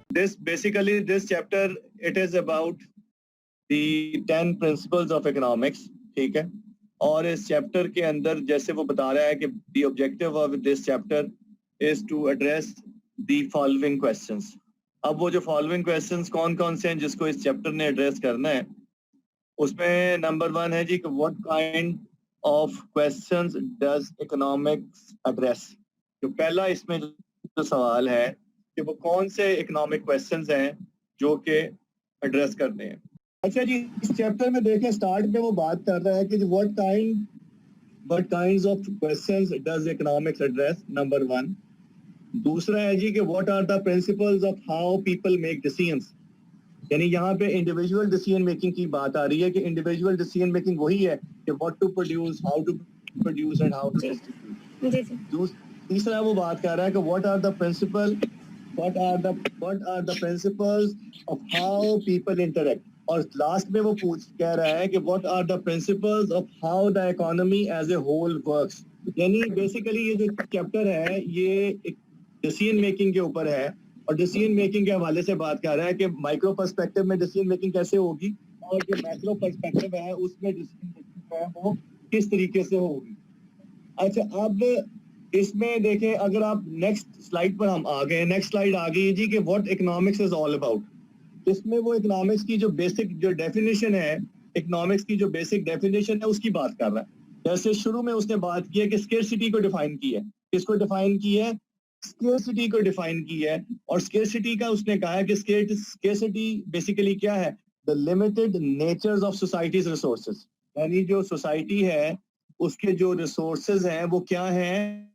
this chapter, it is about the 10 principles of economics. ٹھیک ہے, اور اس چیپٹر کے اندر جیسے وہ بتا رہا ہے کہ the objective of this chapter is to address the following questions. اب وہ جو following questions کون کون سے ہیں جس کو اس چیپٹر نے ایڈریس کرنا ہے, اس میں نمبر 1 ہے جی کہ what kind of questions does economics address. جو پہلا اس میں جو سوال ہے کہ وہ کون سے اکنامک کویسچنز ہیں جو کہ ایڈریس کرنے ہیں. اچھا جی, اس چیپٹر میں دیکھیں سٹارٹ میں وہ بات کر رہا ہے کہ what kinds of questions does economics address, number 1. دوسرا ہے جی کہ what are the principles of how people make decisions. یعنی یہاں پہ انڈیویجول ڈیسیژن میکنگ کی بات آ رہی ہے کہ انڈیویجول ڈیسیژن میکنگ وہی ہے کہ what to produce, how to produce and how to distribute. تیسرا وہ بات کر رہا ہے کہ what are the principles of how people interact. اور لاسٹ میں وہ کہہ رہا ہے کہ what are the principles of how the economy as a whole works. یعنی بیسیکلی یہ جو چیپٹر ہے یہ ایک ڈیسیژن میکنگ کے اوپر ہے, اور ڈیسیژن میکنگ کے حوالے سے بات کر رہا ہے کہ مائکرو پرسپیکٹو میں ڈیسیژن میکنگ کیسے ہوگی, اور جو میکرو پرسپیکٹو ہے اس میں ڈیسیژن میکنگ ہے وہ کس طریقے سے ہوگی. اچھا, اب اس میں دیکھیں اگر آپ نیکسٹ سلائیڈ پر ہم آ گئے, نیکسٹ سلائیڈ آ گئی جی کہ what economics is all about. اس میں وہ اکنامکس کی جو بیسک جو ڈیفینیشن ہے, اکنامکس کی جو بیسک ڈیفینیشن ہے اس کی بات کر رہا ہے. جیسے شروع میں اس نے بات کی ہے کہ اسکیرسٹی کو ڈیفائن کی ہے. کس کو ڈیفائن کی ہے؟ اسکیرسٹی کو ڈیفائن کی ہے. اور اسکیرسٹی کا اس نے کہا ہے کہ اسکیرسٹی بیسیکلی کیا ہے؟ the limited natures of society's resources. یعنی جو سوسائٹی ہے اس کے جو ریسورسز ہیں وہ کیا ہیں؟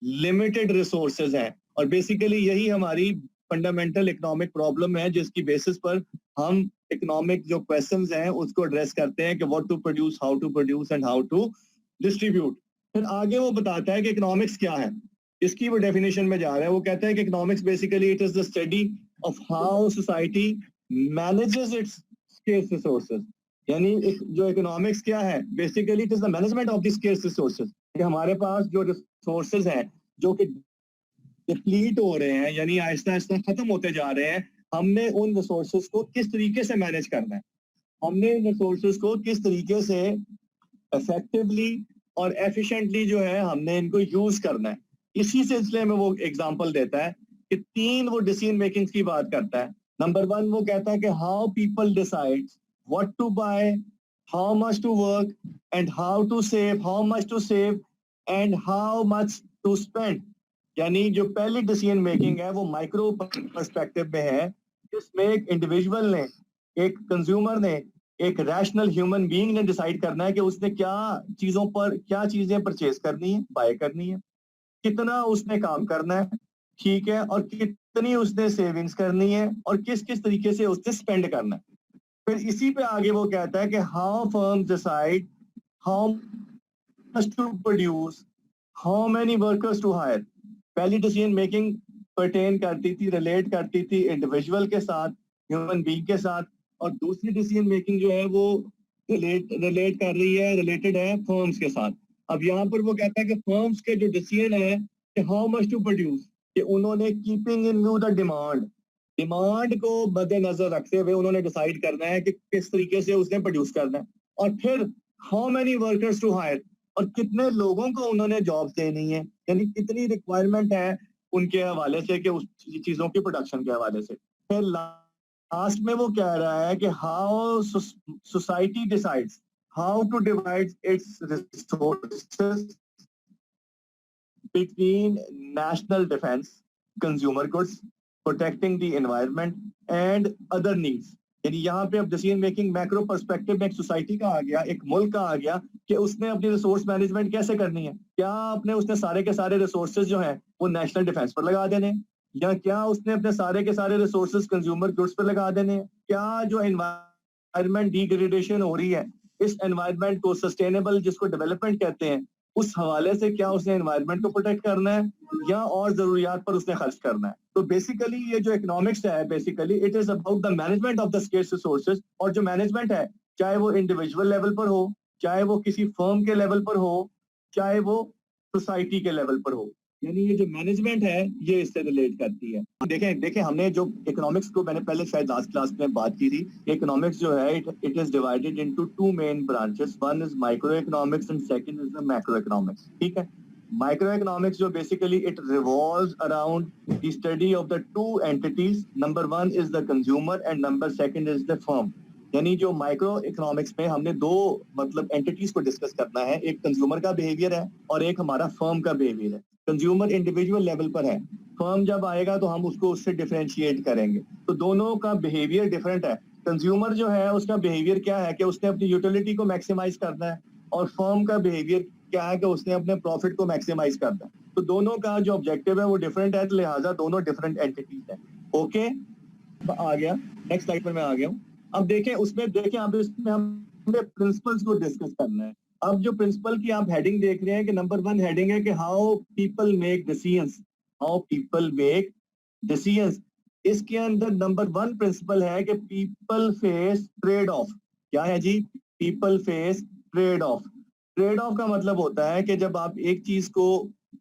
لمیٹڈ ریسورسز ہیں. اور بیسیکلی یہی ہماری فنڈامنٹل اکنامک پرابلم ہے جس کی بیسس پر ہم اکنامک جو کویسچنز ہیں اس کو ایڈریس کرتے ہیں کہ what to produce, how to produce and how to distribute. پھر آگے وہ بتاتا ہے کہ اکنامکس کیا ہے, اس کی وہ ڈیفینیشن میں جا رہا ہے. وہ کہتا ہے کہ economics basically it is the study of how society manages its scarce resources. یعنی جو اکنامکس کیا ہے basically it is the management of the scarce resources. کہ ہمارے پاس جو ریسورسز ہیں جو کہ ڈپلیٹ ہو رہے ہیں, یعنی آہستہ آہستہ ختم ہوتے جا رہے ہیں, ہم نے ان ریسورسز کو کس طریقے سے مینیج کرنا ہے, ہم نے ان ریسورسز کو کس طریقے سے افیکٹولی اور ایفیشینٹلی جو ہے ہم نے ان کو یوز کرنا ہے. اسی سلسلے میں وہ ایگزامپل دیتا ہے کہ 3 وہ ڈیسیژن میکنگ کی بات کرتا ہے. نمبر 1 وہ کہتا ہے کہ how people decide what to buy, how much to work and how to save, how much to save and how much to spend. یعنی جو پہلی ڈیسیژن میکنگ ہے وہ مائکرو پرسپیکٹو میں ہے, جس میں ایک انڈیویجول نے, ایک کنزیومر نے, ایک ریشنل ہیومن بینگ نے ڈیسائیڈ کرنا ہے کہ اس نے کیا چیزیں پرچیز کرنی ہے, بائی کرنی ہے, کتنا اس نے کام کرنا ہے, ٹھیک ہے, اور کتنی اس نے سیونگز کرنی ہے, اور کس طریقے سے اس نے اسپینڈ کرنا ہے. پھر اسی پہ آگے وہ کہتا ہے کہ how firms decide how much to produce, how many workers to hire. پہلی ڈیسیژن میکنگ پرٹین کرتی تھی, ریلیٹ کرتی تھی انڈیویجول کے ساتھ, ہیومن بینگ کے ساتھ, اور دوسری ڈیسیژن میکنگ جو ہے وہ ریلیٹ کر رہی ہے, ریلیٹڈ ہے فرمز کے ساتھ. اب یہاں پر وہ کہتا ہے کہ فرمز کے جو ڈیسیژن ہے کہ ہاؤ مچ ٹو پروڈیوس, کہ انہوں نے keeping in view the demand کو مد نظر رکھتے ہوئے انہوں نے ڈیسائیڈ کرنا ہے کہ کس طریقے سے اس نے پروڈیوس کرنا ہے. اور پھر how many workers to hire, اور کتنے لوگوں کو انہوں نے جابس دینی ہے, یعنی کتنی ریکوائرمنٹ ہے ان کے حوالے سے کہ اس چیزوں کی پروڈکشن کے حوالے سے. پھر لاسٹ میں وہ کہہ رہا ہے کہ how society decides how to divide its resources between national defense, consumer goods, protecting the environment and other needs. یعنی یہاں پہ اب ڈیسیژن میکنگ میکرو پرسپیکٹو میں ایک سوسائٹی کا آ گیا, ایک ملک کا آ گیا کہ اس نے اپنی ریسورس مینجمنٹ کیسے کرنی ہے. کیا اس نے سارے کے سارے ریسورسز جو ہیں وہ نیشنل ڈیفینس پر لگا دینے, یا کیا اس نے اپنے سارے کے سارے ریسورسز کنزیومر گڈس پر لگا دینے, کیا جو انوائرمنٹ ڈیگریڈیشن ہو رہی ہے اس انوائرمنٹ کو سسٹینیبل جس کو ڈیولپمنٹ کہتے ہیں اس حوالے سے کیا اس نے انوائرمنٹ کو پروٹیکٹ کرنا ہے, یا اور ضروریات پر اس نے خرچ کرنا ہے. تو بیسیکلی یہ جو اکنامکس ہے basically it is about the management of the scarce resources. اور جو مینجمنٹ ہے چاہے وہ انڈیویجول لیول پر ہو, چاہے وہ کسی فرم کے لیول پر ہو, چاہے وہ سوسائٹی کے لیول پر ہو, یعنی یہ جو مینجمنٹ ہے یہ اس سے ریلیٹ کرتی ہے. دیکھیں ہم نے جو اکنامکس کو میں نے پہلے شاید لاسٹ کلاس میں بات کی تھی. اکنامکس جو ہے it is divided into two main branches. One is micro economics and second is the macro economics. ٹھیک ہے. مائکرو اکنامکس جو basically it revolves around the study of the two entities. Number one is the consumer and number second is the firm. یعنی جو micro economics میں ہم نے دو مطلب اینٹیز کو ڈسکس کرنا ہے. ایک کنزیومر کا بیہیویئر ہے اور ایک ہمارا فرم کا بیہیویئر ہے. کنزیومر انڈیویجول لیول پر ہے, فرم جب آئے گا تو ہم اس کو اس سے ڈیفرینشیٹ کریں گے. تو دونوں کا بیہیویئر ڈفرینٹ ہے. کنزیومر جو ہے اس کا بیہیویئر کیا ہے کہ اس نے اپنی یوٹیلٹی کو میکسیمائز کرنا ہے, اور فرم کا بیہیویئر کیا ہے کہ اس نے اپنے پروفٹ کو میکسیمائز کرنا ہے. تو دونوں کا جو آبجیکٹو ہے وہ ڈفرینٹ ہے, لہٰذا دونوں ڈفرینٹ اینٹیز ہیں. اوکے, آ گیا نیکسٹ سلائڈ پر میں آ گیا ہوں. اب دیکھیں اس میں اب اس میں ہم نے پرنسپلس کو ڈسکس کرنا ہے. اب جو پرنسپل کی آپ ہیڈنگ دیکھ رہے ہیں کہ نمبر 1 ہیڈنگ ہے کہ ہاؤ پیپل میک ڈیسیژنز. اس کے اندر نمبر 1 پرنسپل ہے کہ پیپل فیس ٹریڈ آف. کیا ہے جی؟ People face trade off. Trade off کا مطلب ہوتا ہے کہ جب آپ ایک چیز کو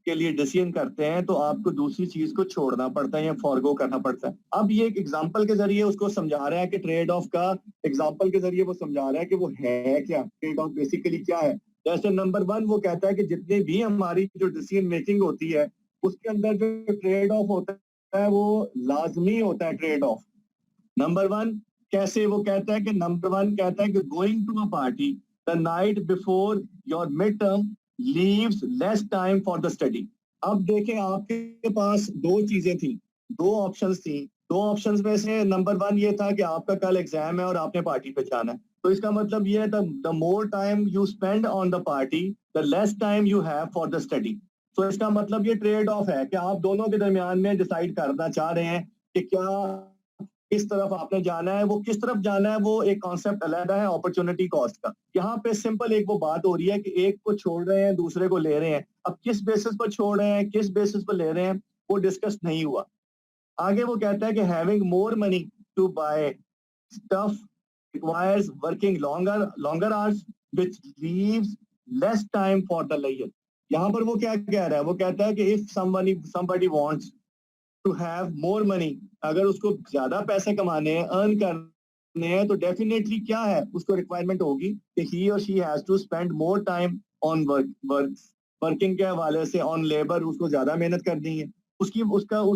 کے لیے ڈیسیژن کرتے ہیں تو آپ کو دوسری چیز کو چھوڑنا پڑتا ہے یا فارگو کرنا پڑتا ہے. اب یہ ایک ایگزامپل کے ذریعے اس کو سمجھا رہا ہے کہ ٹریڈ آف کا ایگزامپل کے ذریعے وہ سمجھا رہا ہے کہ وہ ہے کیا, ٹریڈ آف بیسیکلی کیا ہے. جیسے نمبر 1 وہ کہتا ہے کہ جتنے بھی ہماری جو ڈیسیژن میکنگ ہوتی ہے اس کے اندر جو ٹریڈ آف ہوتا ہے وہ لازمی ہوتا ہے. ٹریڈ آف نمبر 1 کیسے وہ کہتا ہے کہ نمبر 1 کہتا ہے کہ going to a party the night before your midterm leaves less time for the study. اب دیکھیں آپ کے پاس دو چیزیں تھیں, دو آپشنز تھیں. دو آپشنز میں سے نمبر 1 یہ تھا کہ آپ کا کل ایگزام ہے اور آپ نے پارٹی پہ جانا ہے. تو اس کا مطلب یہ ہے the more time you spend on the party the less time you have for the study. تو اس کا مطلب یہ ٹریڈ آف ہے کہ آپ دونوں کے درمیان میں ڈیسائیڈ کرنا چاہ رہے ہیں کہ کیا کس طرف آپ نے جانا ہے. وہ کس طرف جانا ہے وہ ایک کانسیپٹ علیحدہ ہے اپرچونٹی کاسٹ کا. یہاں پہ سمپل ایک وہ بات ہو رہی ہے کہ ایک کو چھوڑ رہے ہیں دوسرے کو لے رہے ہیں. اب کس بیسس پر چھوڑ رہے ہیں کس بیسس پر لے رہے ہیں وہ ڈسکس نہیں ہوا. آگے وہ کہتا ہے کہ having more money to buy stuff requires working longer hours which leaves less time for the leisure. یہاں پر وہ کیا کہہ رہا ہے, وہ کہتا ہے کہ if somebody wants to have more money, اگر اس کو زیادہ پیسے کمانے ہیں ارن کرنے ہیں تو ڈیفینیٹلی کیا ہے اس کو ریکوائرمنٹ ہوگی کہ he or she has to spend more time on working کے حوالے سے on labor. اس کو زیادہ محنت کرنی ہے. اس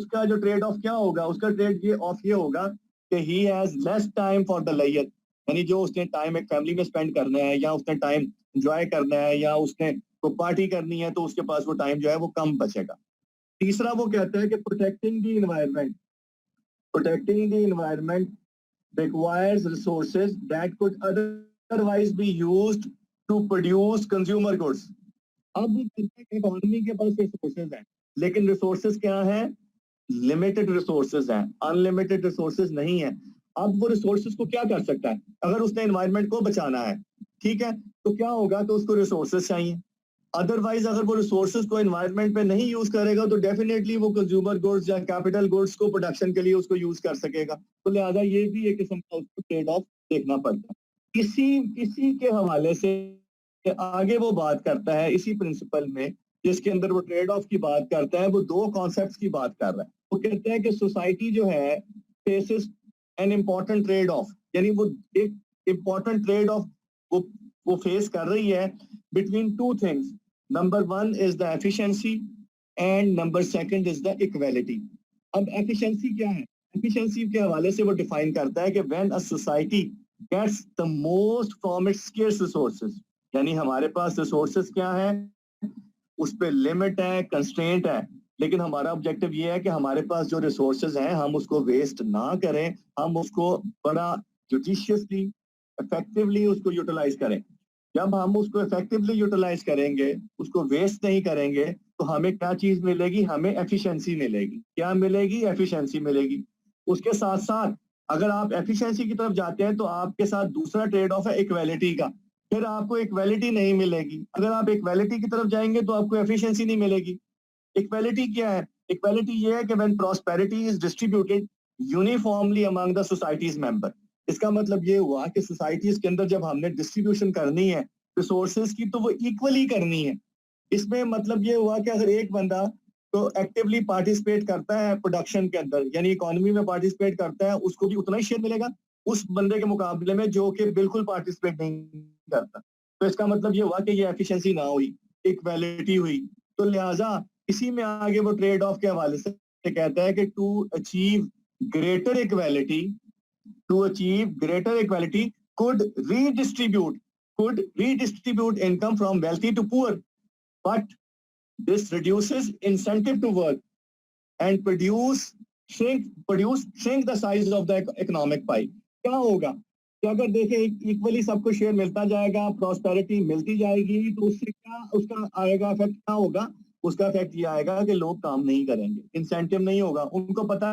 کا جو ٹریڈ آف کیا ہوگا, اس کا ٹریڈ یہ ہوگا کہ he has less time for the leisure. یعنی جو اس نے ٹائم ایک فیملی میں اسپینڈ کرنا ہے یا اس نے ٹائم انجوائے کرنا ہے یا اس نے کو پارٹی کرنی ہے تو اس کے پاس وہ ٹائم جو ہے وہ کم بچے گا. تیسرا وہ کہتا ہے کہ protecting the environment requires resources that could otherwise be used to produce consumer goods. اب اکانومی کے پاس ریسورسز ہیں لیکن ریسورسز کیا ہیں, لمیٹڈ ریسورسز ہیں, انلمیٹڈ ریسورسز نہیں ہیں. اب وہ ریسورسز کو کیا کر سکتا ہے, اگر اس نے انوائرمنٹ کو بچانا ہے ٹھیک ہے تو کیا ہوگا, تو اس کو ریسورسز چاہیے. ادروائز اگر وہ ریسورسز کو انوائرمنٹ پہ نہیں یوز کرے گا تو ڈیفینیٹلی وہ کنزیومر گوڈز یا کیپٹل گوڈز کو پروڈکشن کے لیے اس کو یوز کر سکے گا. تو لہٰذا یہ بھی ایک قسم کا اس کو ٹریڈ آف دیکھنا پڑتا ہے. اسی کے حوالے سے آگے وہ بات کرتا ہے اسی پرنسپل میں جس کے اندر وہ ٹریڈ آف کی بات کرتا ہے, وہ دو کانسیپٹس کی بات کر رہا ہے. وہ کہتے ہیں کہ سوسائٹی جو ہے faces an important trade off, یعنی وہ ایک امپورٹنٹ ٹریڈ آف وہ فیس کر رہی ہے between two things. Number 1 is the efficiency and number 2 is the equality. اب efficiency کیا ہے, efficiency کے حوالے سے وہ ڈیفائن کرتا ہے کہ when a society gets the most from its scarce resources, یعنی ہمارے پاس ریسورسز کیا ہے, اس پہ لمٹ ہے, کنسٹرینٹ ہے, لیکن ہمارا آبجیکٹو یہ ہے کہ ہمارے پاس جو ریسورسز ہیں ہم اس کو ویسٹ نہ کریں, ہم اس کو بڑا جوڈیشیسلی افیکٹولی اس کو یوٹیلائز کریں. جب ہم اس کو افیکٹولی یوٹیلائز کریں گے, اس کو ویسٹ نہیں کریں گے, تو ہمیں کیا چیز ملے گی, ہمیں ایفیشنسی ملے گی. کیا ملے گی, ایفیشنسی ملے گی. اس کے ساتھ ساتھ اگر آپ ایفیشنسی کی طرف جاتے ہیں تو آپ کے ساتھ دوسرا ٹریڈ آف ہے ایکویلٹی کا. پھر آپ کو ایکویلٹی نہیں ملے گی. اگر آپ ایکویلٹی کی طرف جائیں گے تو آپ کو ایفیشنسی نہیں ملے گی. ایکویلٹی کیا ہے, ایکویلٹی یہ ہے کہ when prosperity is distributed uniformly among the society's member. اس کا مطلب یہ ہوا کہ سوسائٹیز کے اندر جب ہم نے ڈسٹریبیوشن کرنی ہے ریسورسز کی تو وہ ایکولی کرنی ہے. اس میں مطلب یہ ہوا کہ اگر ایک بندہ تو ایکٹیولی پارٹیسپیٹ کرتا ہے پروڈکشن کے اندر, یعنی اکانومی میں پارٹیسپیٹ کرتا ہے, اس کو بھی اتنا ہی شیئر ملے گا اس بندے کے مقابلے میں جو کہ بالکل پارٹیسپیٹ نہیں کرتا. تو اس کا مطلب یہ ہوا کہ یہ ایفیشنسی نہ ہوئی, ایکویلٹی ہوئی. تو لہٰذا اسی میں آگے وہ ٹریڈ آف کے حوالے سے کہتا ہے کہ to achieve greater equality could redistribute income from wealthy to poor, but this reduces incentive to work and shrink the size of the economic pie. کیا ہوگا کہ اگر دیکھیں ایکولی سب کو شیئر ملتا جائے گا, پراسپیرٹی ملتی جائے گی, تو اس سے کیا اس کا آئے گا افیکٹ, کیا ہوگا اس کا افیکٹ یہ آئے گا کہ لوگ کام نہیں کریں گے, انسینٹیو نہیں ہوگا. ان کو پتا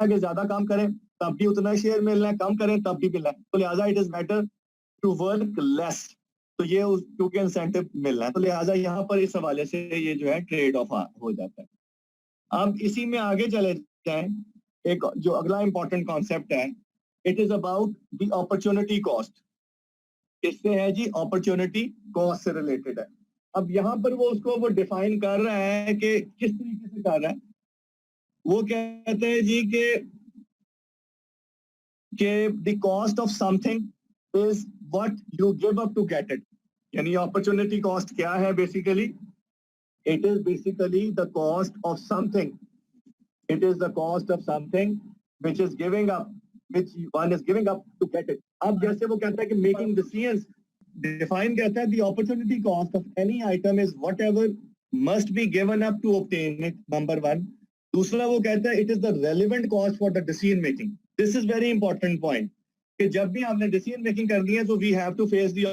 ہے کہ زیادہ کام کریں تب بھی اتنا شیئر مل رہا ہے, کم کریں تب بھی مل رہا ہے, تو لہٰذا it is better to work less. تو یہ کیونکہ انسینٹیو مل رہا ہے, تو لہٰذا یہاں پر اس حوالے سے یہ جو ہے ٹریڈ آف ہو جاتا ہے. اب اسی میں آگے چلے جائیں, ایک جو اگلا امپورٹنٹ کانسیپٹ ہے, it is about the opportunity cost. اس سے ہے جی اپرچونٹی کاسٹ سے ریلیٹڈ ہے. اب یہاں پر وہ اس کو وہ ڈیفائن کر رہا ہے کہ کس طریقے سے کر رہا ہے. وہ کہتے ہیں جی کہ the cost of something is what you give up to get it. یعنی اپرچونٹی کاسٹ کیا ہے basically, it is basically the cost of something. It is the cost of something which is giving up, which one is giving up to get it. اب جیسے وہ کہتا ہے کہ making decisions define کہتا ہے the opportunity cost of any item is whatever must be given up to obtain it, number one. دوسرا وہ کہتا ہے it is the relevant cost for the decision making. This is very important point کہ جب بھی ہم نے decision making کرنی ہے تو we have to face the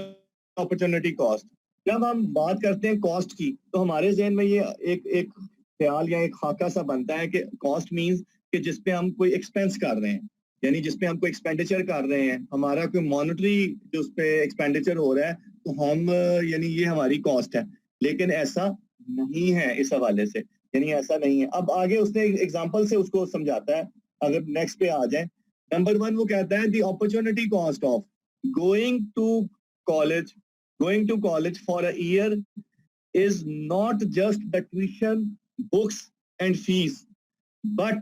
opportunity cost. جب ہم بات کرتے ہیں کاسٹ کی تو ہمارے ذہن میں یہ ایک خیال یا ایک خاکہ سا بنتا ہے کہ کاسٹ مینز کہ جس پہ ہم کوئی ایکسپینس کر رہے ہیں, یعنی جس پہ ہم کوئی ایکسپینڈیچر کر رہے ہیں, ہمارا کوئی مانیٹری جو اس پہ ایکسپینڈیچر ہو رہا ہے تو ہم یعنی یہ ہماری کاسٹ ہے. لیکن ایسا نہیں ہے اس حوالے سے, یعنی ایسا نہیں ہے. اب آگے اس نے ایگزامپل سے اس کو سمجھاتا ہے. اگر نیکسٹ پہ آ جائیں, نمبر 1 وہ کہتا ہے the opportunity cost of going to college for a year is not just the tuition, books and fees, but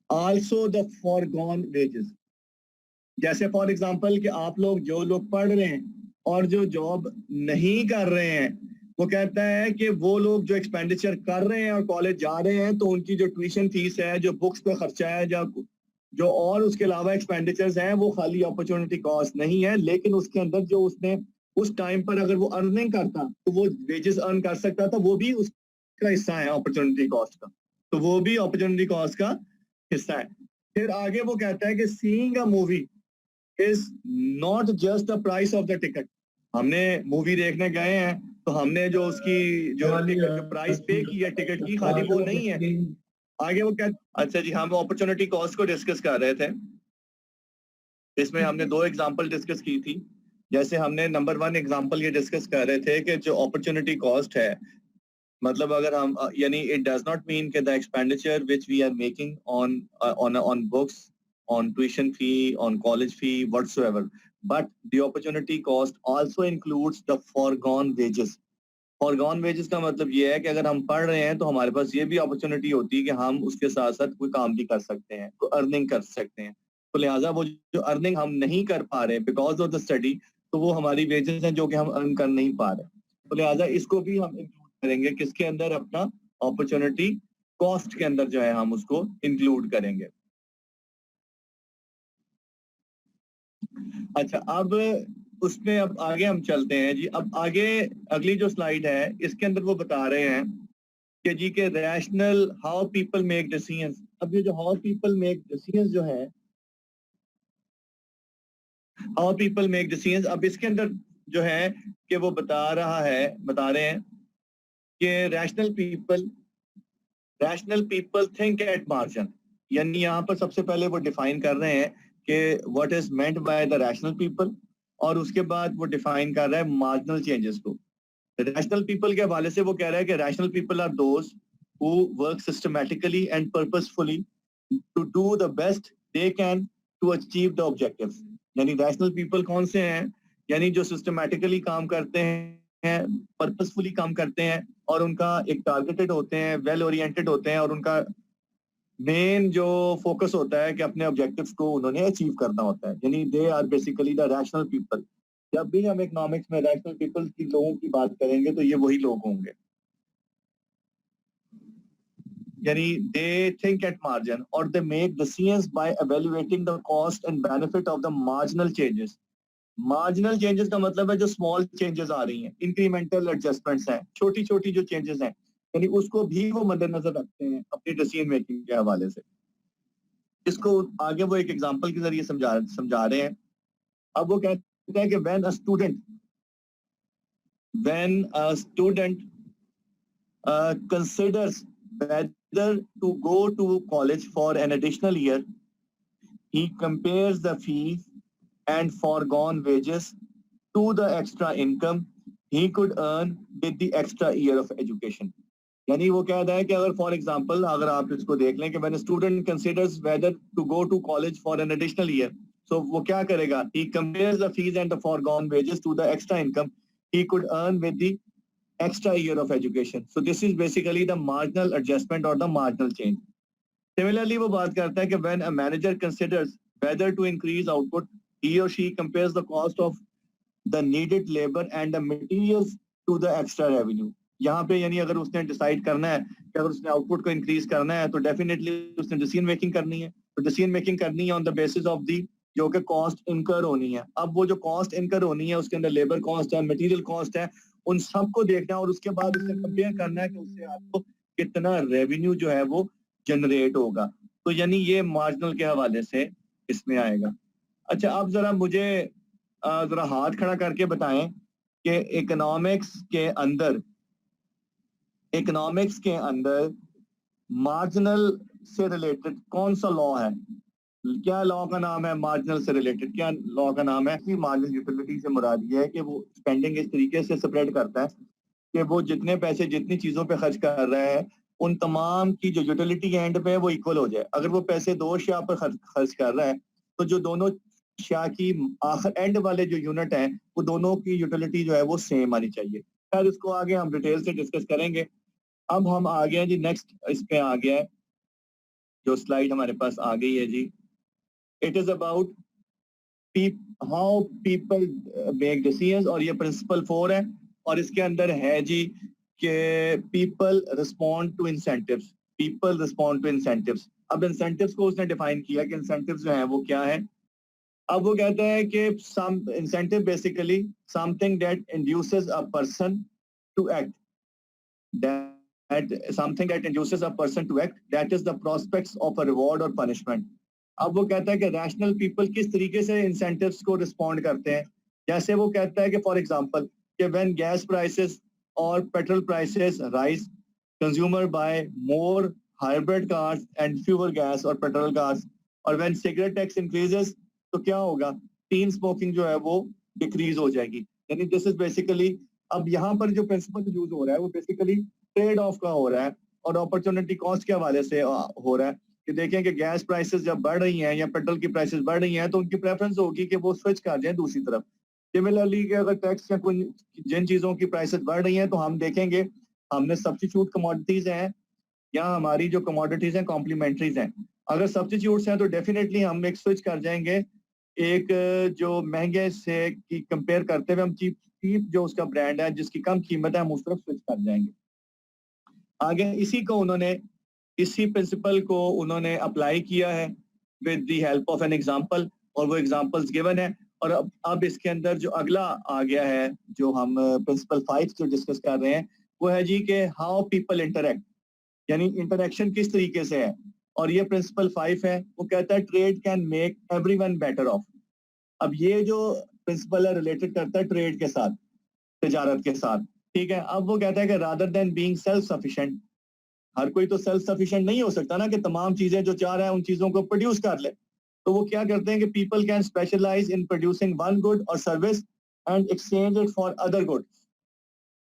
also the foregone wages. جیسے فار ایگزامپل کہ آپ لوگ جو لوگ پڑھ رہے ہیں اور جو جاب نہیں کر رہے ہیں, وہ کہتا ہے کہ وہ لوگ جو ایکسپینڈیچر کر رہے ہیں اور کالج جا رہے ہیں تو ان کی جو ٹیوشن فیس ہے, جو بکس پہ خرچہ ہے, جو اور اس کے علاوہ ایکسپینڈیچرز ہیں, وہ خالی اپرچونٹی کاسٹ نہیں ہے, لیکن اس کے اندر جو اس نے اس ٹائم پر اگر وہ ارننگ کرتا تو وہ ویجز ارن کر سکتا تھا, وہ بھی اس کا حصہ ہے اپرچونٹی کاسٹ کا. تو وہ بھی اپرچونٹی کاسٹ کا حصہ ہے. پھر آگے وہ کہتا ہے کہ seeing a movie is not just the price of the ticket. ہم نے مووی دیکھنے گئے ہیں تو ہم نے جو اس کی جو پرائس پے کی ہے ٹکٹ کی, خالی وہ نہیں ہے. آگے وہ کہتا, اچھا جی ہم اپرچونٹی کاسٹ کو ڈسکس کر رہے تھے. اس میں ہم نے 2 ایگزامپل ڈسکس کی تھی. جیسے ہم نے نمبر 1 ایگزامپل یہ ڈسکس کر رہے تھے کہ جو اپرچونٹی کاسٹ ہے, مطلب اگر ہم یعنی اٹ ڈز ناٹ مین کہ the expenditure which we are making on books, on tuition fee, on college fee, whatsoever, but the opportunity cost also includes the forgone wages. Forgone wages کا مطلب یہ ہے کہ اگر ہم پڑھ رہے ہیں تو ہمارے پاس یہ بھی اپرچونٹی ہوتی ہے کہ ہم اس کے ساتھ ساتھ کوئی کام بھی کر سکتے ہیں, کوئی ارننگ کر سکتے ہیں. تو لہٰذا وہ جو ارننگ ہم نہیں کر پا رہے بیکاز آف دا اسٹڈی, تو وہ ہماری ویجز ہیں جو کہ ہم ارن کر نہیں پا رہے. تو لہٰذا اس کو بھی ہم انکلوڈ کریں گے کس کے اندر, اپنا اپرچونٹی کاسٹ کے اندر جو ہے ہم اس کو انکلوڈ کریں گے. اچھا اب اس میں اب آگے ہم چلتے ہیں جی. اب آگے اگلی جو سلائیڈ ہے اس کے اندر وہ بتا رہے ہیں کہ جی کہ rational how people make decisions. اب یہ جو ہاؤ پیپل میک ڈیسیژنز جو ہے, ہاؤ پیپل میک ڈیسیژنز, اب اس کے اندر جو ہے کہ وہ بتا رہے ہیں کہ rational people think at margin. یعنی یہاں پر سب سے پہلے وہ ڈیفائن کر رہے ہیں کہ what is meant by the rational people, اور اس کے بعد وہ ڈیفائن کر رہا ہے مارجنل چینجز کو. ریشنل پیپل کے حوالے سے وہ کہہ رہا ہے کہ rational people are those who work systematically and purposefully to do the best they can to achieve the objectives. یعنی ریشنل پیپل کون سے ہیں, یعنی جو سسٹمیٹیکلی کام کرتے ہیں ہیں, purposefully کام کرتے ہیں اور ان کا ایک ٹارگیٹڈ ہوتے ہیں, ویل اورینٹڈ ہوتے ہیں اور ان کا مین جو فوکس ہوتا ہے کہ اپنے آبجیکٹیوز کو انہوں نے اچیو کرنا ہوتا ہے, یعنی they are basically the rational people. جب بھی ہم اکنامکس میں ریشنل پیپل کی لوگوں کی بات کریں گے تو یہ وہی لوگ ہوں گے, یعنی دے تھنک ایٹ مارجن اور they make decisions by evaluating the cost and benefit of the marginal changes. Marginal changes کا مطلب ہے جو اسمال چینجز آ رہی ہیں, انکریمنٹل ایڈجسٹمنٹس ہیں, چھوٹی چھوٹی جو چینجز ہیں, یعنی اس کو بھی وہ مد نظر رکھتے ہیں اپنی ڈیسیژن میکنگ کے حوالے سے. اس کو آگے وہ ایک ایگزامپل کے ذریعے سمجھا رہے ہیں. اب وہ کہتے ہیں کہ when a student considers whether to go to college for an additional year, he compares the fees and foregone wages to the extra income he could earn with the extra year of education. یعنی وہ کہتا ہے کہ اگر for example اگر آپ اس کو دیکھ لیں کہ when a student considers whether to go to college for an additional year, so وہ کیا کرے گا, he compares the fees and the foregone wages to the extra income he could earn with the extra year of education. So this is basically the marginal adjustment or the marginal change. Similarly وہ بات کرتا ہے کہ when a manager considers whether to increase output, he or she compares the cost of the needed labor and the materials to the extra revenue. یہاں پہ یعنی اگر اس نے ڈیسائیڈ کرنا ہے کہ اگر اس نے آؤٹ پٹ کو انکریز کرنا ہے تو ڈیفینیٹلی اس نے ڈیسیژن میکنگ کرنی ہے, تو ڈیسیژن میکنگ کرنی ہے آن دا بیسس آف دی جو کہ کاسٹ انکر ہونی ہے. اب وہ جو کاسٹ انکر ہونی ہے اس کے اندر لیبر کاسٹ ہے, مٹیریل کاسٹ ہے, ان سب کو دیکھنا ہے اور اس کے بعد اس سے کمپیئر کرنا ہے کہ اس سے آپ کو کتنا ریونیو جو ہے وہ جنریٹ ہوگا. تو یعنی یہ مارجنل کے حوالے سے اس میں آئے گا. اچھا اب ذرا مجھے ذرا ہاتھ کھڑا کر کے بتائیں کہ اکنامکس کے اندر مارجنل سے ریلیٹڈ کون سا لا ہے, کیا لا کا نام ہے مارجنل سے ریلیٹڈ, کیا لا کا نام ہے؟ مارجنل یوٹیلٹی سے مراد یہ ہے کہ وہ اسپینڈنگ اس طریقے سے سپریٹ کرتا ہے کہ وہ جتنے پیسے جتنی چیزوں پہ خرچ کر رہا ہے ان تمام کی جو یوٹیلٹی اینڈ پہ وہ ایکول ہو جائے. اگر وہ پیسے دو شیا پر خرچ کر رہا ہے تو جو دونوں شیا کی آخر اینڈ والے جو یونٹ ہیں وہ دونوں کی یوٹیلٹی جو ہے وہ سیم آنی چاہیے. خیر اس کو آگے ہم ڈیٹیل سے ڈسکس کریں گے. اب ہم آگے ہیں جی نیکسٹ, اس پہ آ گیا ہے جو سلائیڈ ہمارے پاس آ گئی ہے جی. It is about how people make decisions, اور یہ پرنسپل 4 ہے اور اس کے اندر ہے جی کہ people respond to incentives. People respond to incentives. اب انسینٹیوز کو اس نے ڈیفائن کیا کہ انسینٹیوز جو ہیں وہ کیا ہے. اب وہ کہتا ہے کہ some incentive basically something that induces a person to act, something that induces a person to act, that is the prospects of a reward or punishment. اب وہ کہتا ہے کہ ریشنل پیپل کس طریقے سے انسینٹیوز کو رسپونڈ کرتے ہیں. جیسے وہ کہتا ہے کہ فار ایگزامپل کہ when gas prices or petrol prices rise, consumer buy more hybrid cars and fewer gas or petrol cars. اور when cigarette tax increases تو کیا ہوگا, ٹین اسموکنگ جو ہے وہ ڈیکریز ہو جائے گی. یعنی دس از بیسیکلی, اب یہاں پر جو پرنسپل یوز ہو رہا ہے وہ بیسیکلی ٹریڈ آف کا ہو رہا ہے اور اپرچونٹی کاسٹ کے حوالے سے ہو رہا ہے کہ دیکھیں کہ گیس پرائسز جب بڑھ رہی ہیں یا پیٹرول کی پرائسز بڑھ رہی ہیں تو ان کی پریفرنس ہوگی کہ وہ سوئچ کر جائیں دوسری طرف. سملرلی کہ اگر ٹیکس یا کوئی جن چیزوں کی پرائسز بڑھ رہی ہیں تو ہم دیکھیں گے ہم نے سبسٹیچیوٹ کموڈیٹیز ہیں یا ہماری جو کموڈیٹیز ہیں کمپلیمنٹریز ہیں, اگر سبسٹیچیوٹس ہیں تو ڈیفینیٹلی ہم ایک سوئچ کر جائیں گے ایک جو مہنگے سے کی کمپیئر کرتے ہوئے ہم چیپ جو اس کا برانڈ ہے جس کی کم قیمت ہے ہم اس طرف سوئچ کر جائیں گے. آگے اسی پرنسپل کو انہوں نے اپلائی کیا ہے with the help of an example, اور وہ ایگزامپلس گیون ہے. اور اب اس کے اندر جو اگلا آ گیا ہے جو ہم پرنسپل 5 جو ڈسکس کر رہے ہیں وہ ہے جی کہ ہاؤ پیپل انٹریکٹ, یعنی انٹریکشن کس طریقے سے ہے. اور یہ پرنسپل 5 ہے, وہ کہتا ہے trade can make everyone better off. اب یہ جو پرنسپل ہے ریلیٹڈ کرتا ہے ٹریڈ کے ساتھ, تجارت کے ساتھ, ٹھیک ہے. اب وہ کہتا ہے کہ rather than being self sufficient, ہر کوئی تو سیلف سفیشینٹ نہیں ہو سکتا نا کہ تمام چیزیں جو چاہ رہا ہے ان چیزوں کو پروڈیوس کر لے. تو وہ کیا کرتے ہیں کہ people can specialize in producing one good اور service and exchange it for other good.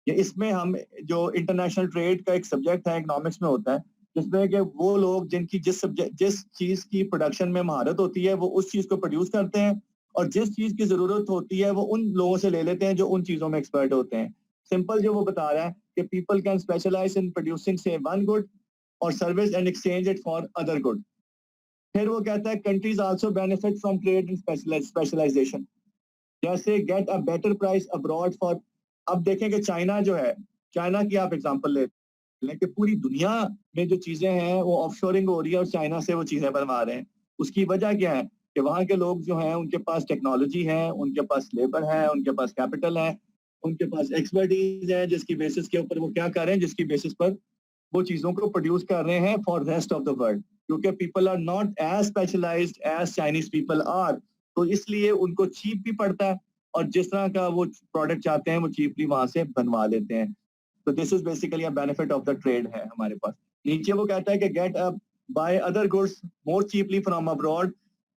اس میں ہم جو انٹرنیشنل ٹریڈ کا ایک سبجیکٹ ہے اکنامکس میں ہوتا ہے جس میں کہ وہ لوگ جن کی جس چیز کی پروڈکشن میں مہارت ہوتی ہے وہ اس چیز کو پروڈیوس کرتے ہیں اور جس چیز کی ضرورت ہوتی ہے وہ ان لوگوں سے لے لیتے ہیں جو ان چیزوں میں ایکسپرٹ ہوتے ہیں. سمپل جو وہ بتا رہا ہے کہ people can specialize in producing سے ون گڈ اور service and exchange it for other good. پھر وہ کہتا ہے countries also benefit from trade and specialization, جیسے get a better price abroad for. اب دیکھیں کہ چائنا جو ہے, چائنا کی آپ اگزامپل لے لیں کہ پوری دنیا میں جو چیزیں ہیں وہ آف شورنگ ہو رہی ہے اور چائنا سے وہ چیزیں بنوا رہے ہیں. اس کی وجہ کیا ہے کہ وہاں کے لوگ جو ہیں ان کے پاس ٹیکنالوجی ہے, ان کے پاس لیبر ہے, ان کے پاس کیپٹل ہے, ان کے پاس ایکسپرٹیز ہے, جس کی بیسس کے اوپر وہ کیا کر رہے ہیں, جس کی بیسس پر وہ چیزوں کو پروڈیوس کر رہے ہیں for rest of the world, کیونکہ people are not as specialized as Chinese people are. تو اس لیے ان کو چیپ بھی پڑتا ہے اور جس طرح کا وہ پروڈکٹ چاہتے ہیں وہ چیپلی وہاں سے بنوا لیتے ہیں. تو this is basically a benefit of the trade ہے ہمارے پاس. نیچے وہ کہتا ہے کہ get up by other goods more cheaply from abroad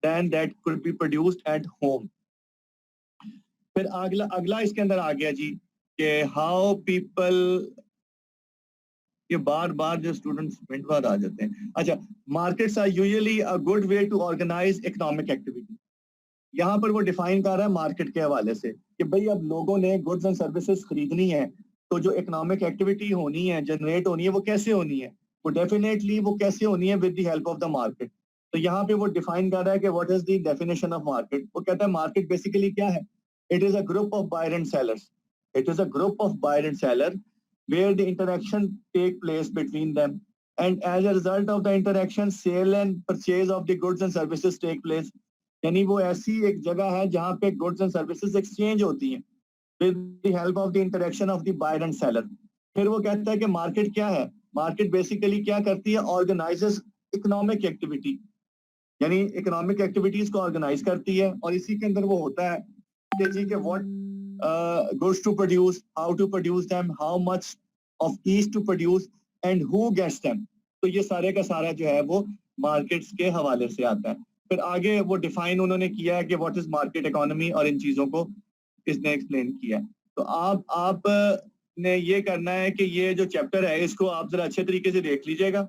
than that could be produced at home. پھر اگلا اس کے اندر آ گیا جی کہ ہاؤ پیپل, یہ بار بار جو اسٹوڈنٹس منٹ بعد آ جاتے ہیں. اچھا, markets are usually a good way to organise economic activity. یہاں پر وہ ڈیفائن کر رہا ہے مارکیٹ کے حوالے سے کہ بھئی اب لوگوں نے گڈز اینڈ سروسز خریدنی ہے تو جو اکنامک ایکٹیویٹی ہونی ہے, جنریٹ ہونی ہے, وہ کیسے ہونی ہے, وہ ڈیفینیٹلی وہ کیسے ہونی ہے with the help of the market. تو یہاں پہ وہ ڈیفائن کر رہا ہے کہ what is the definition of market. وہ کہتا ہے مارکیٹ بیسیکلی کیا ہے, it is a group of buyer and sellers, it is a group of buyer and seller where the interaction take place between them, and as a result of the interaction sale and purchase of the goods and services take place. یعنی وہ ایسی ایک جگہ ہے جہاں پہ goods and services exchange ہوتی ہیں with the help of the interaction of the buyer and seller. پھر وہ کہتا ہے کہ مارکیٹ کیا ہے, مارکیٹ بیسیکلی کیا کرتی ہے, آرگنائزز اکنامک ایکٹیویٹی, یعنی اکنامک ایکٹیویٹیز کو آرگنائز کرتی ہے اور اسی کے اندر وہ ہوتا ہے کہ جی کہ what goods to produce, how to produce them, how much of each to produce and who gets them. تو یہ سارے کا سارا جو ہے وہ مارکیٹس کے حوالے سے آتا ہے. پھر آگے وہ ڈیفائن انہوں نے کیا ہے کہ واٹ از مارکیٹ اکانومی, اور ان چیزوں کو اس نے ایکسپلین کیا ہے. تو آپ نے یہ کرنا ہے کہ یہ جو چیپٹر ہے اس کو آپ ذرا اچھے طریقے سے دیکھ لیجئے گا